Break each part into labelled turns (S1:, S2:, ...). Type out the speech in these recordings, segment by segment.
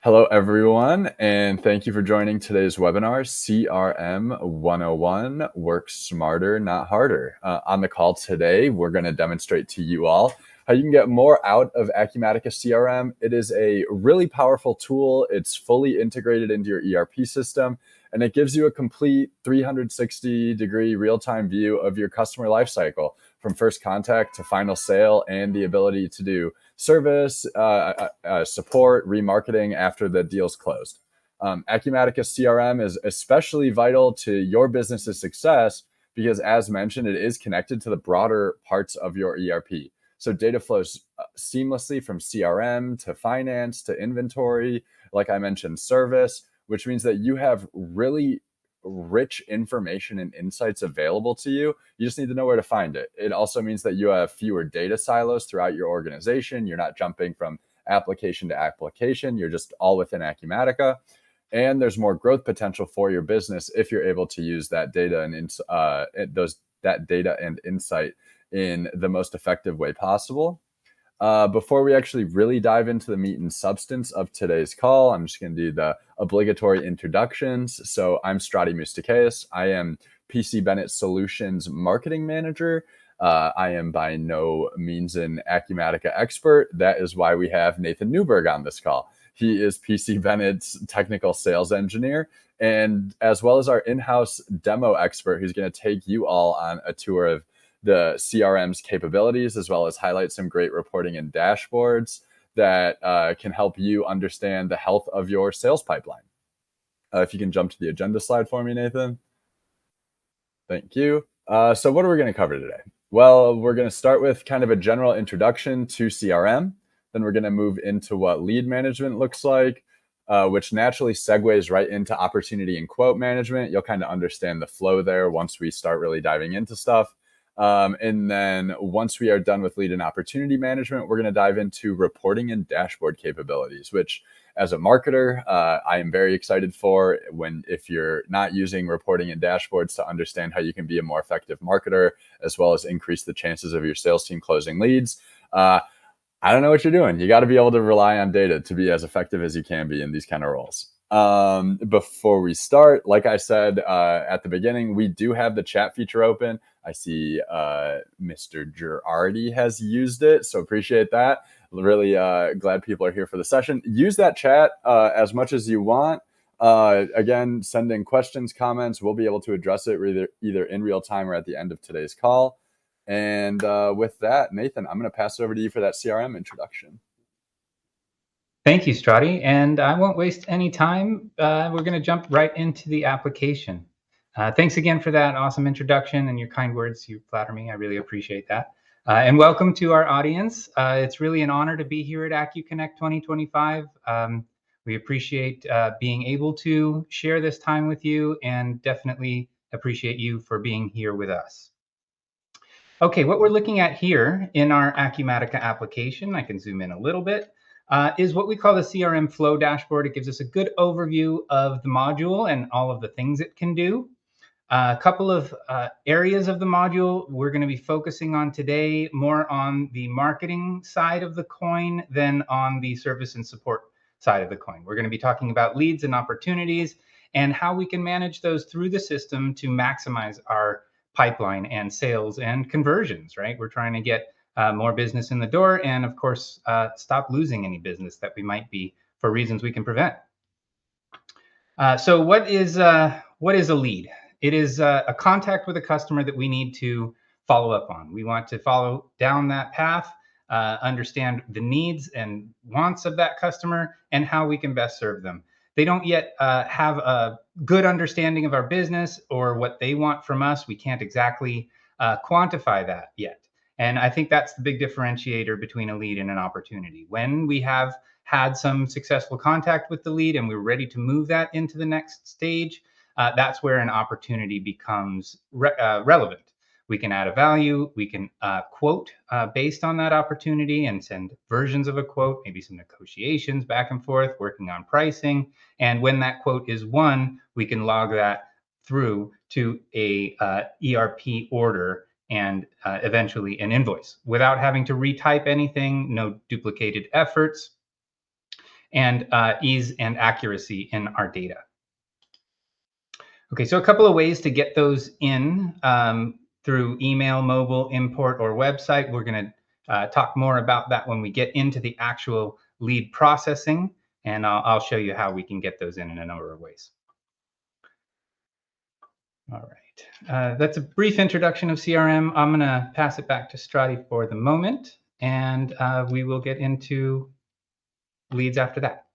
S1: Hello, everyone, and thank you for joining today's webinar, CRM 101, Work Smarter, Not Harder. On the call today, we're going to demonstrate to you all how you can get more out of Acumatica CRM. It is a really powerful tool. It's fully integrated into your ERP system, and it gives you a complete 360-degree real-time view of your customer lifecycle, from first contact to final sale, and the ability to do service, support, remarketing after the deal's closed. Acumatica CRM is especially vital to your business's success because, as mentioned, it is connected to the broader parts of your ERP. So data flows seamlessly from CRM to finance to inventory, like I mentioned, service, which means that you have really rich information and insights available to you. You just need to know where to find it. It also means that you have fewer data silos throughout your organization. You're not jumping from application to application. You're just all within Acumatica. And there's more growth potential for your business if you're able to use that data and insight in the most effective way possible. Before we actually really dive into the meat and substance of today's call, I'm just going to do the obligatory introductions. So I'm Strati Moustakeas. I am PC Bennett Solutions Marketing Manager. I am by no means an Acumatica expert. That is why we have Nathan Neuberg on this call. He is PC Bennett's technical sales engineer, and as well as our in-house demo expert, who's going to take you all on a tour of the CRM's capabilities, as well as highlight some great reporting and dashboards that can help you understand the health of your sales pipeline. If you can jump to the agenda slide for me, Nathan. Thank you. So what are we going to cover today? Well, we're going to start with kind of a general introduction to CRM. Then we're going to move into what lead management looks like, which naturally segues right into opportunity and quote management. You'll kind of understand the flow there once we start really diving into stuff. And then once we are done with lead and opportunity management, we're going to dive into reporting and dashboard capabilities, which as a marketer, I am very excited for if you're not using reporting and dashboards to understand how you can be a more effective marketer, as well as increase the chances of your sales team closing leads. I don't know what you're doing. You got to be able to rely on data to be as effective as you can be in these kind of roles. Before we start, like I said at the beginning, we do have the chat feature open. I see Mr. Girardi has used it, so appreciate that. Really glad people are here for the session. Use that chat as much as you want. Again, send in questions, comments. We'll be able to address it either in real time or at the end of today's call. And with that, Nathan, I'm going to pass it over to you for that CRM introduction.
S2: Thank you, Strati, and I won't waste any time. We're going to jump right into the application. Thanks again for that awesome introduction and your kind words. You flatter me. I really appreciate that. And welcome to our audience. It's really an honor to be here at acuCONNECT 2025. We appreciate being able to share this time with you, and definitely appreciate you for being here with us. Okay, what we're looking at here in our Acumatica application, I can zoom in a little bit, is what we call the CRM flow dashboard. It gives us a good overview of the module and all of the things it can do. A couple of areas of the module we're going to be focusing on today, more on the marketing side of the coin than on the service and support side of the coin. We're going to be talking about leads and opportunities and how we can manage those through the system to maximize our pipeline and sales and conversions, right? We're trying to get more business in the door, and of course, stop losing any business that we might be for reasons we can prevent. So what is a lead? It is a contact with a customer that we need to follow up on. We want to follow down that path, understand the needs and wants of that customer and how we can best serve them. They don't yet have a good understanding of our business or what they want from us. We can't exactly quantify that yet. And I think that's the big differentiator between a lead and an opportunity. When we have had some successful contact with the lead and we're ready to move that into the next stage, that's where an opportunity becomes relevant. We can add a value, we can quote based on that opportunity and send versions of a quote, maybe some negotiations back and forth, working on pricing. And when that quote is won, we can log that through to a ERP order and eventually an invoice without having to retype anything, no duplicated efforts. and ease and accuracy in our data. Okay, so a couple of ways to get those in through email, mobile, import, or website. We're going to talk more about that when we get into the actual lead processing, and I'll show you how we can get those in a number of ways. All right, that's a brief introduction of CRM. I'm going to pass it back to Strati for the moment, and we will get into leads after that.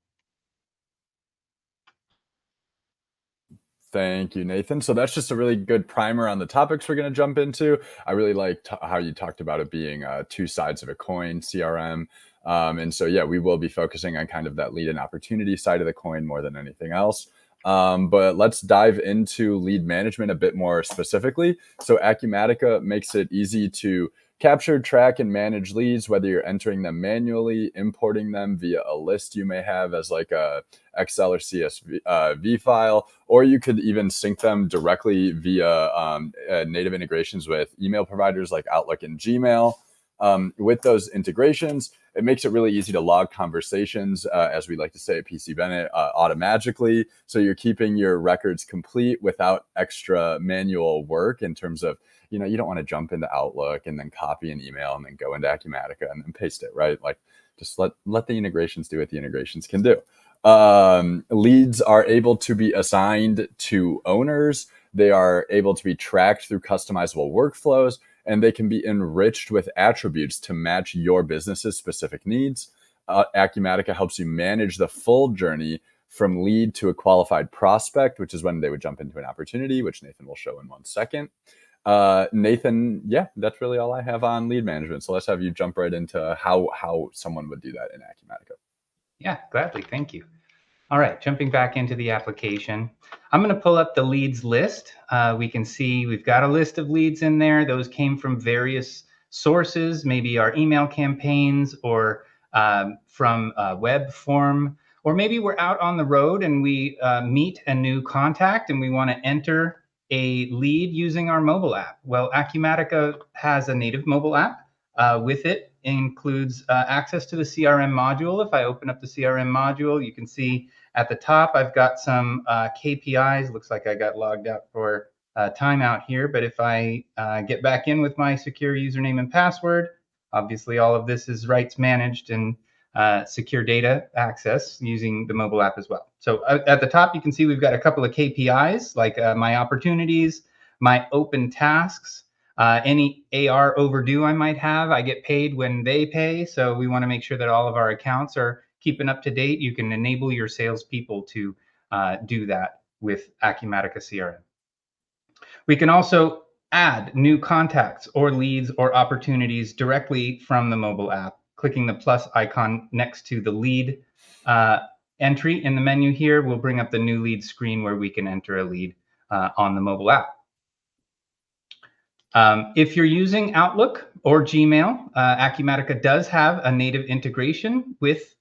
S1: Thank you, Nathan. So that's just a really good primer on the topics we're going to jump into. I really liked how you talked about it being two sides of a coin, CRM. And so, yeah, we will be focusing on kind of that lead and opportunity side of the coin more than anything else. But let's dive into lead management a bit more specifically. So Acumatica makes it easy to capture, track, and manage leads, whether you're entering them manually, importing them via a list you may have as like a Excel or CSV file, or you could even sync them directly via native integrations with email providers like Outlook and Gmail. With those integrations, it makes it really easy to log conversations, as we like to say at PC Bennett, automatically. So you're keeping your records complete without extra manual work in terms of, you don't want to jump into Outlook and then copy an email and then go into Acumatica and then paste it, right? Like just let the integrations do what the integrations can do. Leads are able to be assigned to owners. They are able to be tracked through customizable workflows, and they can be enriched with attributes to match your business's specific needs. Acumatica helps you manage the full journey from lead to a qualified prospect, which is when they would jump into an opportunity, which Nathan will show in 1 second. Nathan, yeah, that's really all I have on lead management. So let's have you jump right into how someone would do that in Acumatica.
S2: Yeah, gladly. Thank you. All right, jumping back into the application, I'm going to pull up the leads list. We can see we've got a list of leads in there. Those came from various sources, maybe our email campaigns or from a web form, or maybe we're out on the road and we meet a new contact and we want to enter a lead using our mobile app. Well, Acumatica has a native mobile app. With it includes access to the CRM module. If I open up the CRM module, you can see at the top, I've got some KPIs. Looks like I got logged out for timeout here. But if I get back in with my secure username and password, obviously all of this is rights managed and secure data access using the mobile app as well. So at the top, you can see we've got a couple of KPIs like my opportunities, my open tasks, any AR overdue I might have. I get paid when they pay. So we want to make sure that all of our accounts are keeping up to date. You can enable your salespeople to do that with Acumatica CRM. We can also add new contacts or leads or opportunities directly from the mobile app. Clicking the plus icon next to the lead entry in the menu here will bring up the new lead screen where we can enter a lead on the mobile app. If you're using Outlook or Gmail, Acumatica does have a native integration with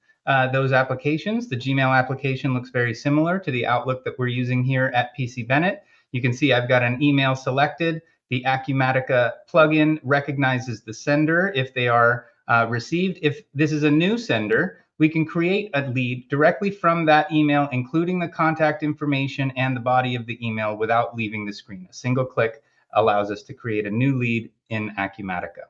S2: those applications. The Gmail application looks very similar to the Outlook that we're using here at PC Bennett. You can see I've got an email selected. The Acumatica plugin recognizes the sender if they are received. If this is a new sender, we can create a lead directly from that email, including the contact information and the body of the email without leaving the screen. A single click allows us to create a new lead in Acumatica.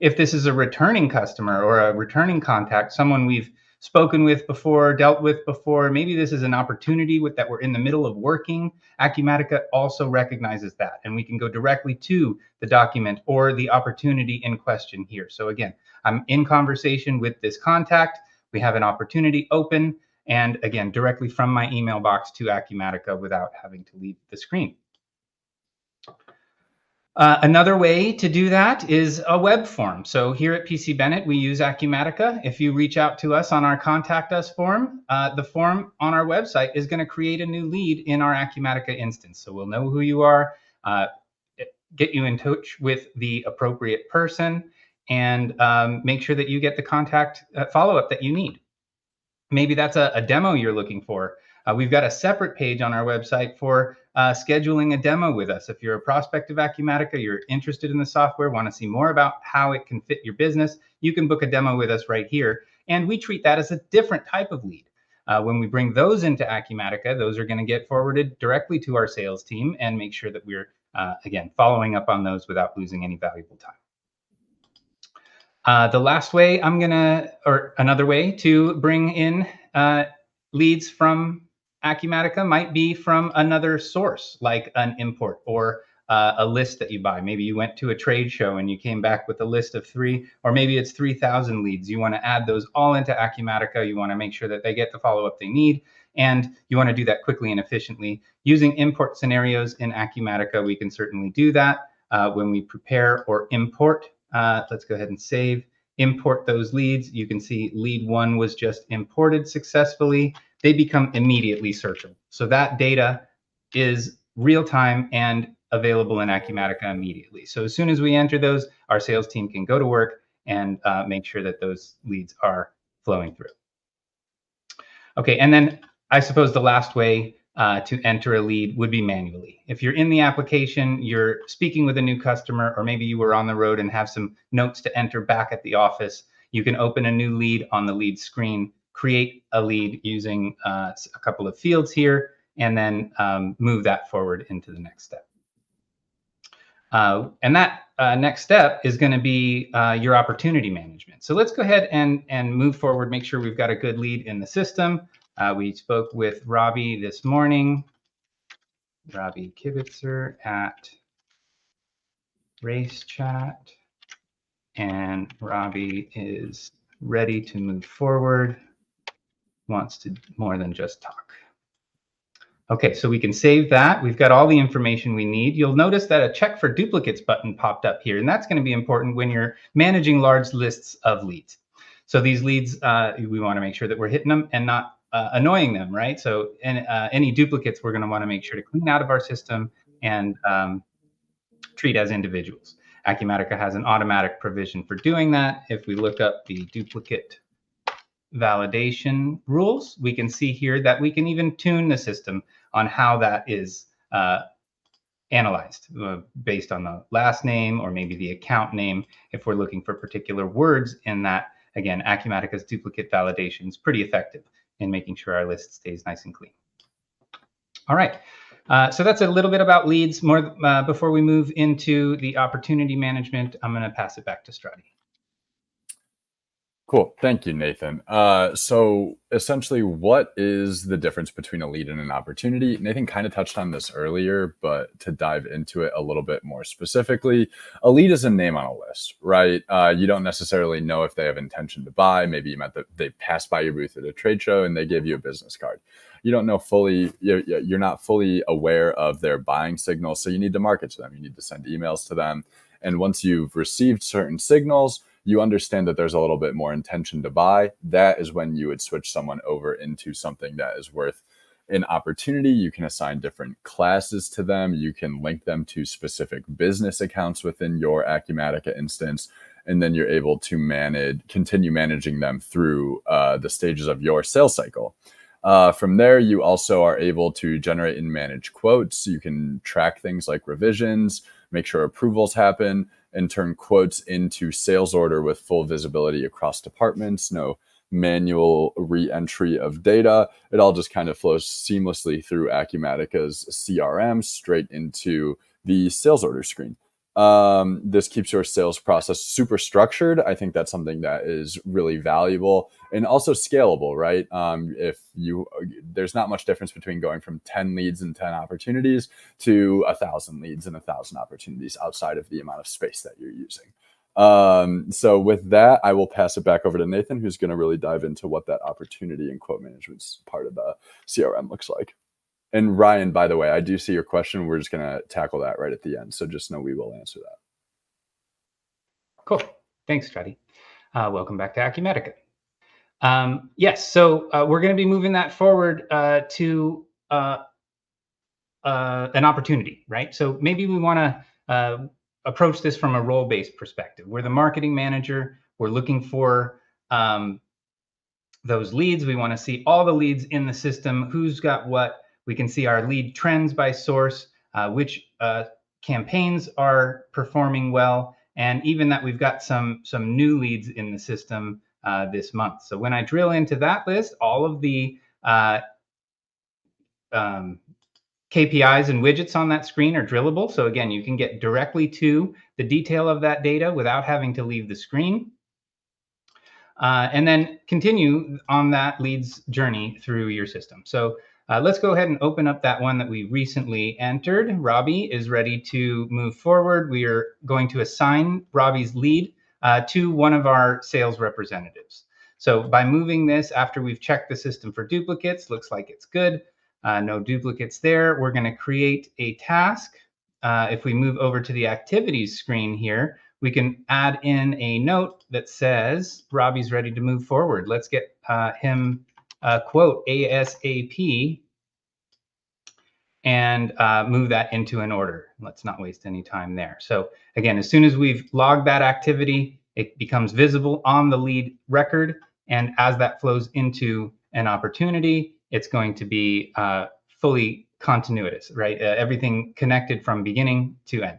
S2: If this is a returning customer or a returning contact, someone we've spoken with before, dealt with before, maybe this is an opportunity that we're in the middle of working, Acumatica also recognizes that, and we can go directly to the document or the opportunity in question here. So again, I'm in conversation with this contact, we have an opportunity open, and again, directly from my email box to Acumatica without having to leave the screen. Another way to do that is a web form. So here at PC Bennett, we use Acumatica. If you reach out to us on our Contact Us form, the form on our website is going to create a new lead in our Acumatica instance. So we'll know who you are, get you in touch with the appropriate person, and make sure that you get the contact follow-up that you need. Maybe that's a demo you're looking for. We've got a separate page on our website for scheduling a demo with us. If you're a prospect of Acumatica, you're interested in the software, want to see more about how it can fit your business, you can book a demo with us right here. And we treat that as a different type of lead. When we bring those into Acumatica, those are going to get forwarded directly to our sales team and make sure that we're, again, following up on those without losing any valuable time. The last way or another way to bring in leads from Acumatica might be from another source, like an import or a list that you buy. Maybe you went to a trade show and you came back with a list of 3, or maybe it's 3,000 leads. You want to add those all into Acumatica. You want to make sure that they get the follow-up they need, and you want to do that quickly and efficiently. Using import scenarios in Acumatica, we can certainly do that. When we prepare or import, let's go ahead and save. Import those leads. You can see lead 1 was just imported successfully. They become immediately searchable. So that data is real time and available in Acumatica immediately. So as soon as we enter those, our sales team can go to work and make sure that those leads are flowing through. Okay, and then I suppose the last way to enter a lead would be manually. If you're in the application, you're speaking with a new customer, or maybe you were on the road and have some notes to enter back at the office, you can open a new lead on the lead screen, create a lead using a couple of fields here, and then move that forward into the next step. And that next step is going to be your opportunity management. So let's go ahead and move forward, make sure we've got a good lead in the system. We spoke with Robbie this morning, Robbie Kibitzer at Race Chat, and Robbie is ready to move forward, wants to more than just talk. Okay, so we can save that. We've got all the information we need. You'll notice that a check for duplicates button popped up here, and that's going to be important when you're managing large lists of leads. So these leads, we want to make sure that we're hitting them and not annoying them, right? So any duplicates, we're going to want to make sure to clean out of our system and treat as individuals. Acumatica has an automatic provision for doing that. If we look up the duplicate validation rules, we can see here that we can even tune the system on how that is analyzed based on the last name or maybe the account name. If we're looking for particular words in that, again, Acumatica's duplicate validation is pretty effective in making sure our list stays nice and clean. All right, so that's a little bit about leads. More before we move into the opportunity management, I'm going to pass it back to Strati.
S1: Cool. Thank you, Nathan. So essentially, what is the difference between a lead and an opportunity? Nathan kind of touched on this earlier, but to dive into it a little bit more specifically, a lead is a name on a list, right? You don't necessarily know if they have intention to buy. Maybe you meant that they passed by your booth at a trade show and they gave you a business card. You don't know fully, you're not fully aware of their buying signals, so you need to market to them. You need to send emails to them. And once you've received certain signals, you understand that there's a little bit more intention to buy. That is when you would switch someone over into something that is worth an opportunity. You can assign different classes to them. You can link them to specific business accounts within your Acumatica instance. And then you're able to continue managing them through the stages of your sales cycle. From there, you also are able to generate and manage quotes. You can track things like revisions, make sure approvals happen, and turn quotes into sales order with full visibility across departments, no manual re-entry of data. It all just kind of flows seamlessly through Acumatica's CRM straight into the sales order screen. This keeps your sales process super structured. I think that's something that is really valuable and also scalable, right? There's not much difference between going from 10 leads and 10 opportunities to 1,000 leads and 1,000 opportunities outside of the amount of space that you're using. So with that, I will pass it back over to Nathan, who's going to really dive into what that opportunity and quote management part of the CRM looks like. And Ryan, by the way, I do see your question. We're just going to tackle that right at the end. So just know we will answer that.
S2: Cool. Thanks, Strati. Welcome back to Acumatica. Yes, so we're going to be moving that forward to an opportunity, right? So maybe we want to approach this from a role-based perspective. We're the marketing manager. We're looking for those leads. We want to see all the leads in the system, who's got what. We can see our lead trends by source, which campaigns are performing well, and even that we've got some new leads in the system this month. So when I drill into that list, all of the KPIs and widgets on that screen are drillable. So again, you can get directly to the detail of that data without having to leave the screen. And then continue on that lead's journey through your system. So let's go ahead and open up that one that we recently entered. Robbie is ready to move forward. We are going to assign Robbie's lead to one of our sales representatives. So by moving this after we've checked the system for duplicates, looks like it's good. No duplicates there. We're going to create a task. If we move over to the activities screen here, we can add in a note that says Robbie's ready to move forward. Let's get him a quote ASAP and move that into an order. Let's not waste any time there. So again, as soon as we've logged that activity, it becomes visible on the lead record. And as that flows into an opportunity, it's going to be fully continuous, right? Everything connected from beginning to end.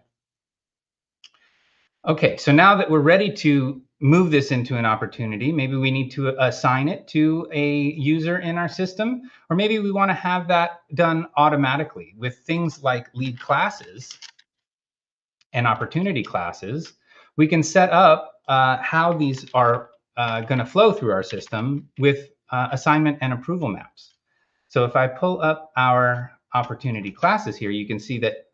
S2: Okay, so now that we're ready to move this into an opportunity, maybe we need to assign it to a user in our system, or maybe we want to have that done automatically with things like lead classes and opportunity classes. We can set up how these are going to flow through our system with assignment and approval maps. So if I pull up our opportunity classes here, you can see that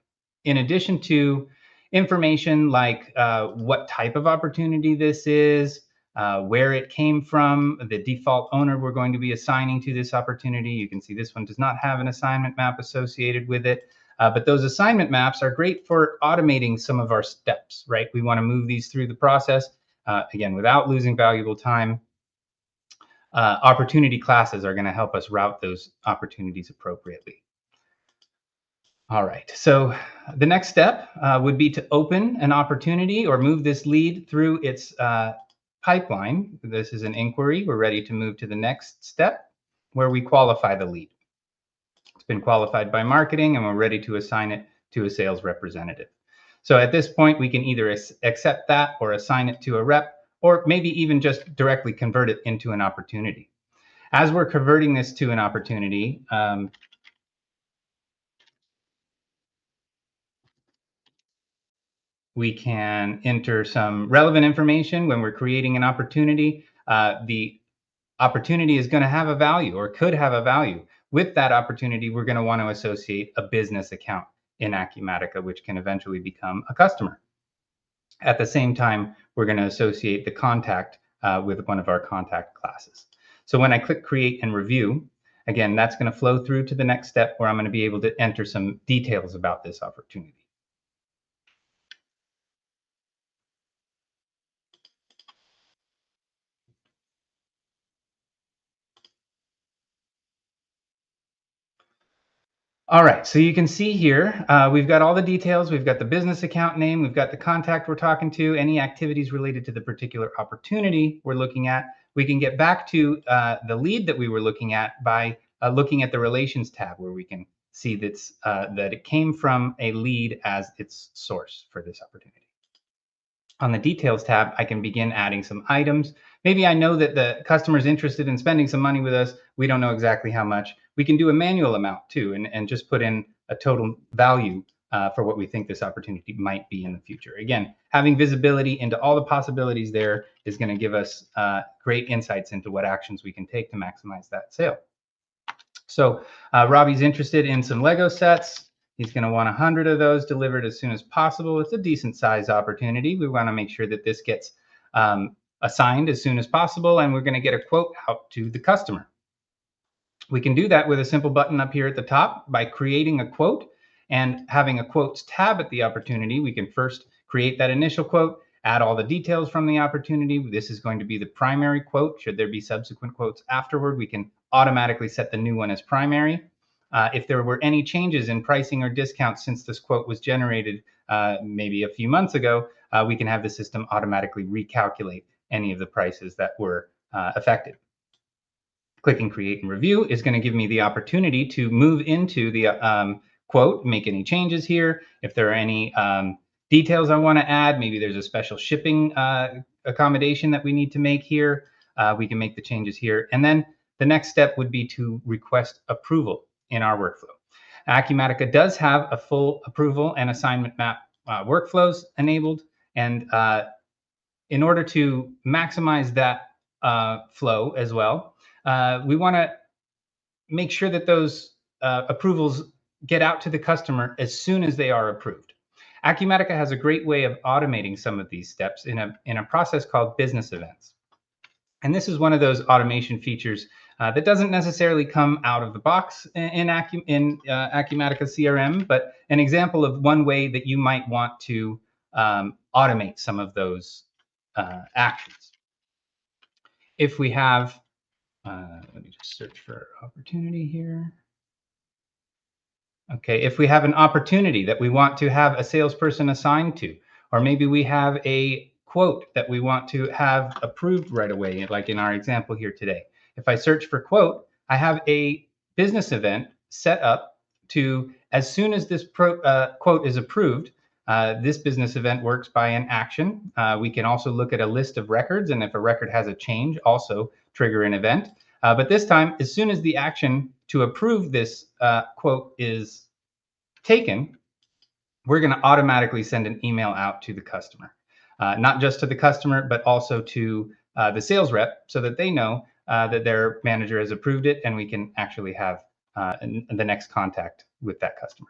S2: in addition to information like what type of opportunity this is, where it came from, the default owner we're going to be assigning to this opportunity. You can see this one does not have an assignment map associated with it, but those assignment maps are great for automating some of our steps, right? We want to move these through the process, again, without losing valuable time. Opportunity classes are going to help us route those opportunities appropriately. All right, so the next step would be to open an opportunity or move this lead through its pipeline. This is an inquiry. We're ready to move to the next step where we qualify the lead. It's been qualified by marketing and we're ready to assign it to a sales representative. So at this point, we can either accept that or assign it to a rep, or maybe even just directly convert it into an opportunity. As we're converting this to an opportunity, we can enter some relevant information when we're creating an opportunity. The opportunity is going to have a value or could have a value. With that opportunity, we're going to want to associate a business account in Acumatica, which can eventually become a customer. At the same time, we're going to associate the contact with one of our contact classes. So when I click create and review, again, that's going to flow through to the next step where I'm going to be able to enter some details about this opportunity. All right, so you can see here, we've got all the details. We've got the business account name. We've got the contact we're talking to, any activities related to the particular opportunity we're looking at. We can get back to the lead that we were looking at by looking at the relations tab, where we can see that's, that it came from a lead as its source for this opportunity. On the details tab, I can begin adding some items. Maybe I know that the customer is interested in spending some money with us. We don't know exactly how much. We can do a manual amount too, and just put in a total value for what we think this opportunity might be in the future. Again, having visibility into all the possibilities there is going to give us great insights into what actions we can take to maximize that sale. So Robbie's interested in some Lego sets. He's going to want 100 of those delivered as soon as possible. It's a decent size opportunity. We want to make sure that this gets assigned as soon as possible, and we're going to get a quote out to the customer. We can do that with a simple button up here at the top by creating a quote and having a quotes tab at the opportunity. We can first create that initial quote, add all the details from the opportunity. This is going to be the primary quote. Should there be subsequent quotes afterward, we can automatically set the new one as primary. If there were any changes in pricing or discounts since this quote was generated maybe a few months ago, we can have the system automatically recalculate any of the prices that were affected. Clicking create and review is going to give me the opportunity to move into the quote, make any changes here. If there are any details I want to add, maybe there's a special shipping accommodation that we need to make here, we can make the changes here. And then the next step would be to request approval in our workflow. Acumatica does have a full approval and assignment map workflows enabled, and in order to maximize that flow as well, we want to make sure that those approvals get out to the customer as soon as they are approved. Acumatica has a great way of automating some of these steps in a process called business events. And this is one of those automation features that doesn't necessarily come out of the box in Acumatica CRM, but an example of one way that you might want to automate some of those actions. If we have, let me just search for opportunity here. Okay, if we have an opportunity that we want to have a salesperson assigned to, or maybe we have a quote that we want to have approved right away, like in our example here today. If I search for quote, I have a business event set up to, as soon as this quote is approved, this business event works by an action. We can also look at a list of records, and if a record has a change, also trigger an event. But this time, as soon as the action to approve this quote is taken, we're going to automatically send an email out to the customer. Not just to the customer, but also to the sales rep, so that they know that their manager has approved it, and we can actually have the next contact with that customer.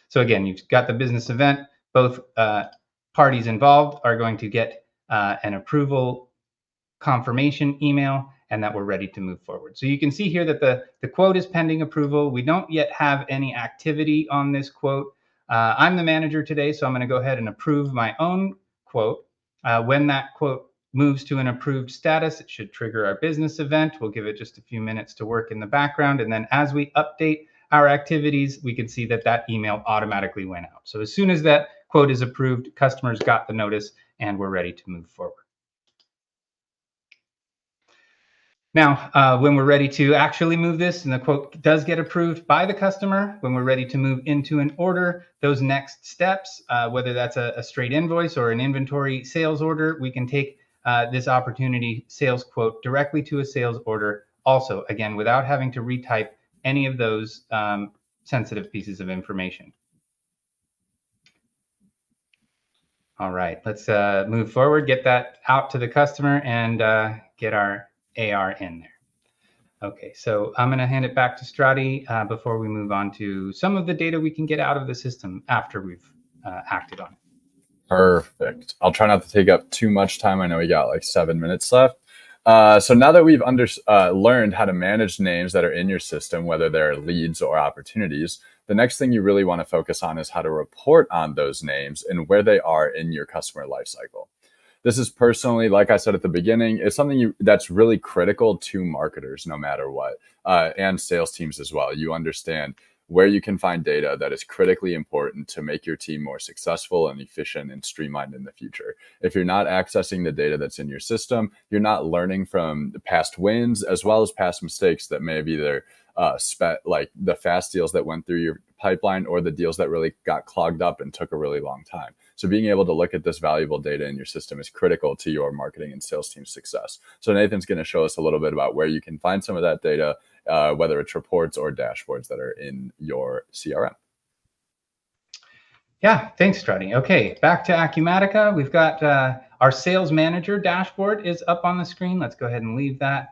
S2: So again, you've got the business event. Both parties involved are going to get an approval confirmation email, and that we're ready to move forward. So you can see here that the quote is pending approval. We don't yet have any activity on this quote. I'm the manager today, so I'm going to go ahead and approve my own quote. When that quote moves to an approved status, it should trigger our business event. We'll give it just a few minutes to work in the background. And then as we update our activities, we can see that that email automatically went out. So as soon as that quote is approved, customers got the notice, and we're ready to move forward. Now, when we're ready to actually move this and the quote does get approved by the customer, when we're ready to move into an order, those next steps, whether that's a straight invoice or an inventory sales order, we can take this opportunity sales quote directly to a sales order also, again, without having to retype any of those sensitive pieces of information. All right, let's move forward, get that out to the customer, and get our AR in there. Okay, so I'm going to hand it back to Strati before we move on to some of the data we can get out of the system after we've acted on it.
S1: Perfect. I'll try not to take up too much time. I know we got like 7 minutes left. So now that we've learned how to manage names that are in your system, whether they're leads or opportunities, the next thing you really want to focus on is how to report on those names and where they are in your customer lifecycle. This is personally, like I said at the beginning, it's something that's really critical to marketers, no matter what, and sales teams as well. You understand where you can find data that is critically important to make your team more successful and efficient and streamlined in the future. If you're not accessing the data that's in your system, you're not learning from the past wins as well as past mistakes that may have either like the fast deals that went through your pipeline or the deals that really got clogged up and took a really long time. So being able to look at this valuable data in your system is critical to your marketing and sales team's success. So Nathan's going to show us a little bit about where you can find some of that data, whether it's reports or dashboards that are in your CRM.
S2: Yeah, thanks, Strati. Okay, back to Acumatica. We've got our sales manager dashboard is up on the screen. Let's go ahead and leave that.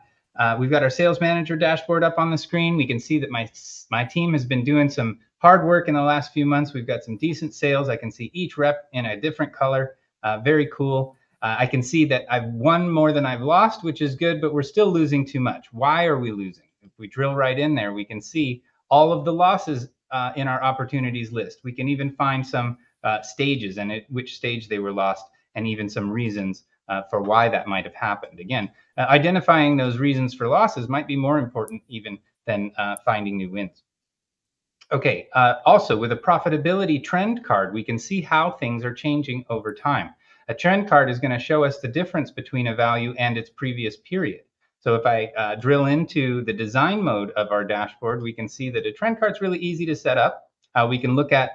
S2: We've got our sales manager dashboard up on the screen. We can see that my team has been doing some hard work in the last few months. We've got some decent sales. I can see each rep in a different color. Very cool. I can see that I've won more than I've lost, which is good, but we're still losing too much. Why are we losing? If we drill right in there, we can see all of the losses in our opportunities list. We can even find some stages and at which stage they were lost, and even some reasons for why that might have happened. Again, identifying those reasons for losses might be more important even than finding new wins. Okay, also with a profitability trend card, we can see how things are changing over time. A trend card is going to show us the difference between a value and its previous period. So if I drill into the design mode of our dashboard, we can see that a trend card is really easy to set up. We can look at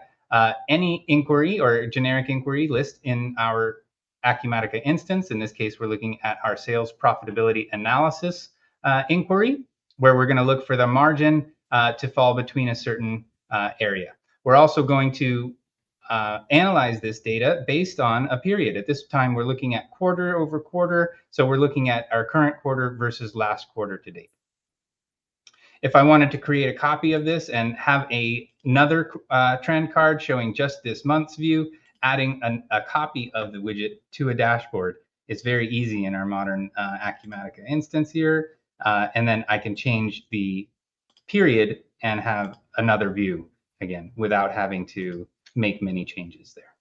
S2: any inquiry or generic inquiry list in our Acumatica instance. In this case, we're looking at our sales profitability analysis inquiry. where we're going to look for the margin to fall between a certain area. We're also going to analyze this data based on a period. At this time, we're looking at quarter over quarter. So we're looking at our current quarter versus last quarter to date. If I wanted to create a copy of this and have another trend card showing just this month's view, adding a copy of the widget to a dashboard is very easy in our modern Acumatica instance here. And then I can change the period and have another view again without having to make many changes there.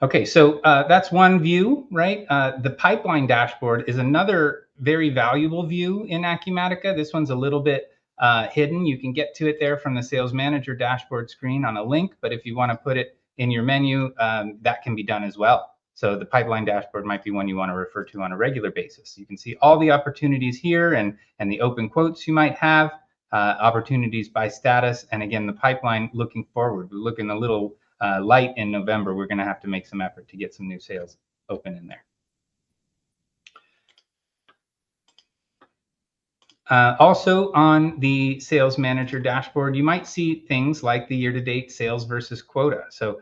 S2: Okay, so that's one view, right? The pipeline dashboard is another very valuable view in Acumatica. This one's a little bit hidden. You can get to it there from the Sales Manager dashboard screen on a link, but if you want to put it in your menu, that can be done as well. So the pipeline dashboard might be one you want to refer to on a regular basis. You can see all the opportunities here and the open quotes you might have, opportunities by status, and again, the pipeline looking forward. We look in a little light in November. We're going to have to make some effort to get some new sales open in there. Also on the Sales Manager dashboard, you might see things like the year-to-date sales versus quota. So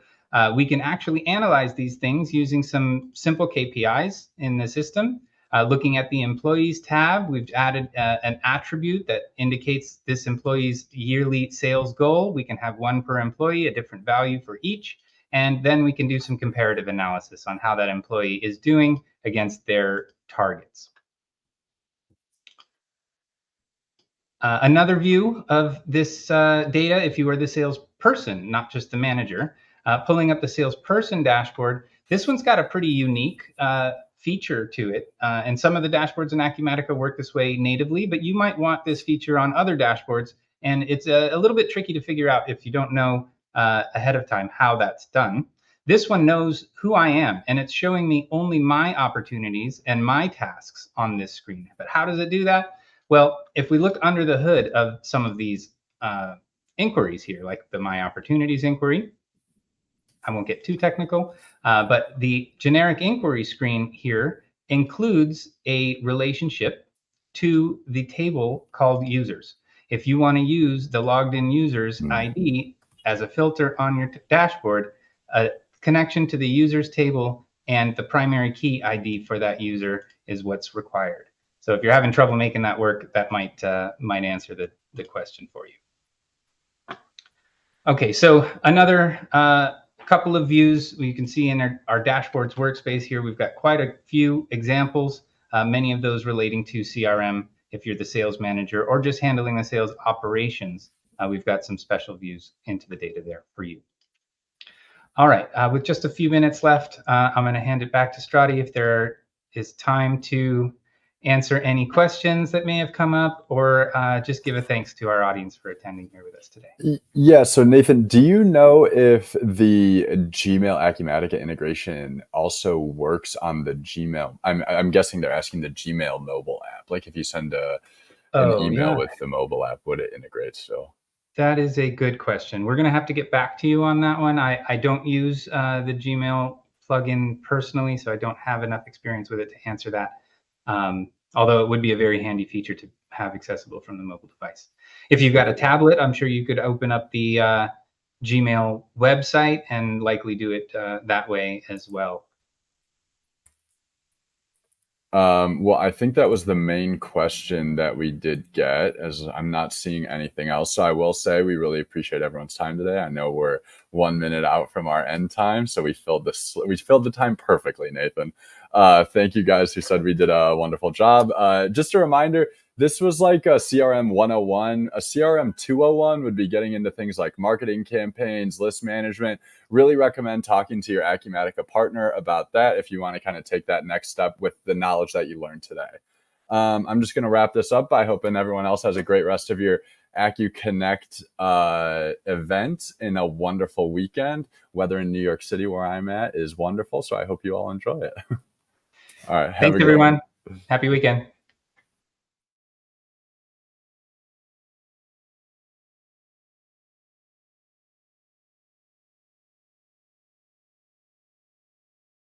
S2: we can actually analyze these things using some simple KPIs in the system. Looking at the Employees tab, we've added an attribute that indicates this employee's yearly sales goal. We can have one per employee, a different value for each, and then we can do some comparative analysis on how that employee is doing against their targets. Another view of this data, if you are the salesperson, not just the manager, pulling up the salesperson dashboard, this one's got a pretty unique feature to it. And some of the dashboards in Acumatica work this way natively, but you might want this feature on other dashboards. And it's a little bit tricky to figure out if you don't know ahead of time how that's done. This one knows who I am, and it's showing me only my opportunities and my tasks on this screen. But how does it do that? Well, if we look under the hood of some of these inquiries here, like the My Opportunities inquiry, I won't get too technical, but the generic inquiry screen here includes a relationship to the table called users. If you want to use the logged in users ID as a filter on your dashboard, a connection to the users table and the primary key ID for that user is what's required. So if you're having trouble making that work, that might answer the question for you. Okay, so another couple of views you can see in our dashboards workspace here. We've got quite a few examples, many of those relating to CRM if you're the sales manager or just handling the sales operations. We've got some special views into the data there for you. All right, with just a few minutes left, I'm going to hand it back to Strati if there is time to answer any questions that may have come up, or just give a thanks to our audience for attending here with us today.
S1: Yeah, so Nathan, do you know if the Gmail Acumatica integration also works on the Gmail? I'm guessing they're asking the Gmail mobile app. Like if you send an email with the mobile app, would it integrate still?
S2: That is a good question. We're going to have to get back to you on that one. I don't use the Gmail plugin personally, so I don't have enough experience with it to answer that. Although it would be a very handy feature to have accessible from the mobile device. If you've got a tablet, I'm sure you could open up the Gmail website and likely do it that way as well.
S1: Well, I think that was the main question that we did get, as I'm not seeing anything else. So I will say we really appreciate everyone's time today. I know we're 1 minute out from our end time, so we filled the time perfectly, Nathan. Thank you guys who said we did a wonderful job. Just a reminder, this was like a CRM 101. A CRM 201 would be getting into things like marketing campaigns, list management. Really recommend talking to your Acumatica partner about that if you want to kind of take that next step with the knowledge that you learned today. I'm just going to wrap this up by hoping everyone else has a great rest of your acuCONNECT event and a wonderful weekend. Weather in New York City, where I'm at, is wonderful, so I hope you all enjoy it. All right.
S2: Thanks, everyone. Happy weekend.